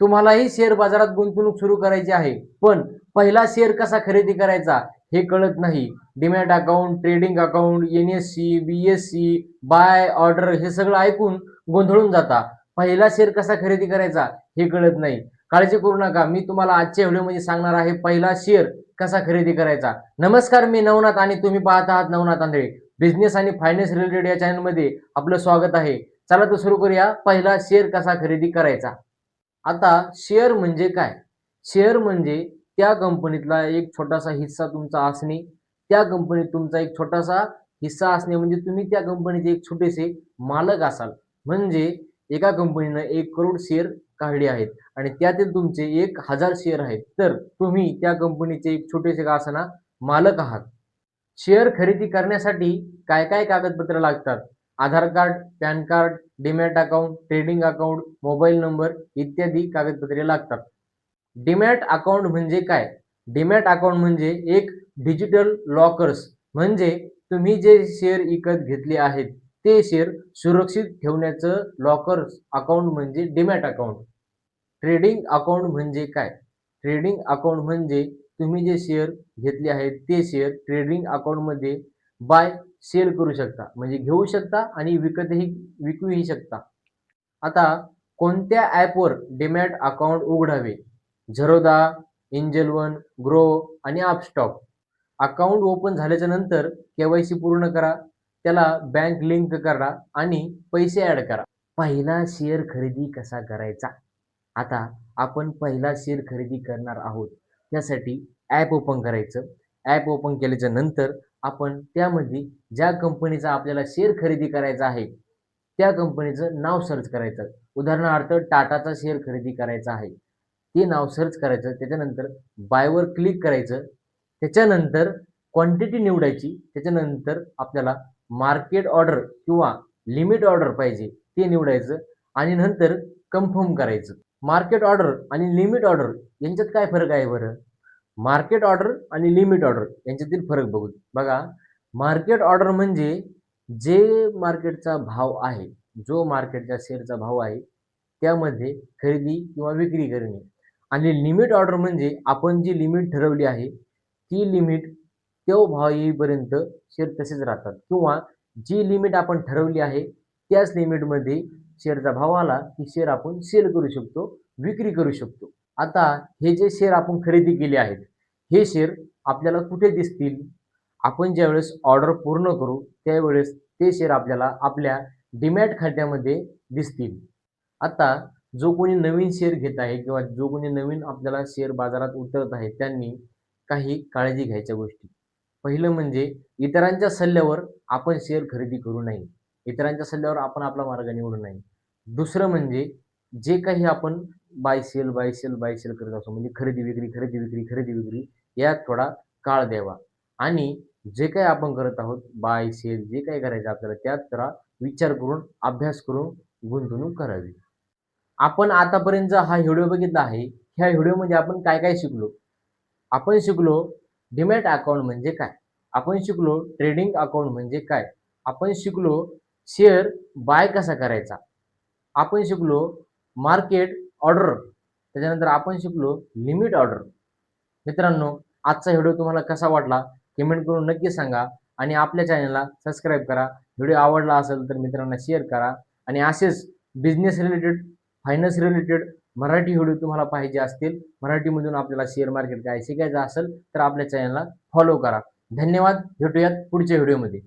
तुम्हालाही शेअर बाजारात गुंतवणूक सुरू करायची आहे, पण पहिला शेअर कसा खरेदी करायचा हे कळत नाही. Demat account, trading account, NSE, BSE, buy order हे सगळं ऐकून गोंधळून जाता. पहिला शेअर कसा खरेदी करायचा हे कळत नाही. काळजी करू नका, मी तुम्हाला आजच्या व्हिडिओमध्ये सांगणार आहे पहिला शेअर कसा खरेदी करायचा. नमस्कार, मी नवनाथ आणि तुम्ही पाहत आहात नवनाथ आंधळे. बिझनेस आणि फायनान्स रिलेटेड या चॅनलमध्ये आपलं स्वागत आहे. चला तर सुरू करूया, पहिला शेअर कसा खरेदी करायचा. आता शेअर म्हणजे काय? शेअर म्हणजे त्या कंपनीतला एक छोटासा हिस्सा तुमचा असणे, त्या कंपनीत तुमचा एक छोटासा हिस्सा असणे म्हणजे तुम्ही त्या कंपनीचे एक छोटेसे मालक असाल. म्हणजे एका कंपनीनं 1 करोड शेअर काढले आहेत आणि त्यातील तुमचे 1000 शेअर आहेत. तर तुम्ही त्या कंपनीचे एक छोटेसे का असेना मालक आहात. शेअर खरेदी करण्यासाठी काय काय कागदपत्र लागतात? Aadhaar card, PAN card, demat account, trading account, mobile number इत्यादी कागदपत्रे लागतात. डीमॅट अकाउंट म्हणजे काय? डीमॅट अकाउंट म्हणजे एक डिजिटल लॉकर्स, म्हणजे तुम्ही जे शेअर विकत घेतले आहेत ते शेअर सुरक्षित ठेवण्याचं लॉकर्स अकाउंट म्हणजे डीमॅट अकाउंट. ट्रेडिंग अकाउंट म्हणजे काय? ट्रेडिंग अकाउंट म्हणजे तुम्ही जे शेअर घेतले आहेत ते शेअर ट्रेडिंग अकाउंटमध्ये बाय सेल करू शकता, म्हणजे घेऊ शकता आणि विकूही शकता. आता कोणत्या ॲपवर डीमॅट अकाउंट उघडावे? झरोदा, एंजल वन, ग्रो आणि अपस्टॉक. अकाउंट ओपन झाल्याच्या नंतर KYC पूर्ण करा, त्याला बँक लिंक करा आणि पैसे ॲड करा. पहिला शेअर खरेदी कसा करायचा? आता आपण पहिला शेअर खरेदी करणार आहोत. त्यासाठी ॲप ओपन करायचं. ॲप ओपन केल्याच्या नंतर आपण त्यामध्ये ज्या कंपनीचा आपल्याला शेअर खरेदी करायचा आहे, त्या कंपनीचं नाव सर्च करायचं. उदाहरणार्थ टाटाचा शेअर खरेदी करायचा आहे. ते नाव सर्च करायचं. त्याच्यानंतर बायवर क्लिक करायचं. त्याच्यानंतर क्वांटिटी निवडायची. त्याच्यानंतर आपल्याला मार्केट ऑर्डर किंवा लिमिट ऑर्डर पाहिजे ते निवडायचं आणि नंतर कन्फर्म करायचं. मार्केट ऑर्डर आणि लिमिट ऑर्डर यांच्यात काय फरक आहे बरं? मार्केट ऑर्डर आणि लिमिट ऑर्डर यांच्यातील फरक बघा. मार्केट ऑर्डर म्हणजे जे मार्केटचा भाव आहे, जो मार्केटच्या शेअरचा भाव आहे त्यामध्ये खरेदी किंवा विक्री करणे. आणि लिमिट ऑर्डर म्हणजे आपण जी लिमिट ठरवली आहे ती लिमिट तो भाव येईपर्यंत शेअर तसेच राहतात, किंवा जी लिमिट आपण ठरवली आहे त्याच लिमिटमध्ये शेअरचा भाव आला की शेअर आपण सेल करू शकतो, विक्री करू शकतो. आता हे जे शेअर आपण खरेदी केले आहेत, हे शेअर आपल्याला कुठे दिसतील? आपण ज्यावेळेस ऑर्डर पूर्ण करू त्यावेळेस ते शेअर आपल्याला आपल्या डीमॅट खात्यामध्ये दिसतील. आता जो कोणी नवीन शेअर घेत आहे किंवा जो कोणी नवीन आपल्याला शेअर बाजारात उतरत आहे त्यांनी काही काळजी घ्यायच्या गोष्टी. पहिलं म्हणजे इतरांच्या सल्ल्यावर आपण शेअर खरेदी करू नये. इतरांच्या सल्ल्यावर आपण आपला मार्ग निवडू नये. दुसरं म्हणजे जे काही आपण buy sell, buy sell, buy sell करत असतो, म्हणजे खरेदी विक्री, खरेदी विक्री, खरेदी विक्री यात थोडा काळ द्यावा. आणि जे काही आपण करत आहोत बाय सेल जे काही करायचं आपल्याला त्यात जरा विचार करून, अभ्यास करून गुंतवणूक करावी. आपण आतापर्यंत हा व्हिडिओ बघितला आहे. ह्या व्हिडिओमध्ये आपण काय काय शिकलो? आपण शिकलो डीमॅट अकाउंट म्हणजे काय? आपण शिकलो ट्रेडिंग अकाउंट म्हणजे काय? आपण शिकलो शेअर बाय कसा करायचा? आपण शिकलो मार्केट ऑर्डर. त्याच्यानंतर आपण शिकलो लिमिट ऑर्डर. मित्रांनो, आजचा व्हिडिओ तुम्हाला कसा वाटला कमेंट करून नक्की सांगा आणि आपल्या चॅनलला सबस्क्राईब करा. व्हिडिओ आवडला असेल तर मित्रांना शेअर करा आणि असेच business related, finance related Marathi video तुम्हाला पाहिजे असतील, मराठीमधून आपल्याला शेअर मार्केट काय शिकायचं असेल तर आपल्या चॅनलला फॉलो करा. धन्यवाद. भेटूयात पुढच्या व्हिडिओमध्ये.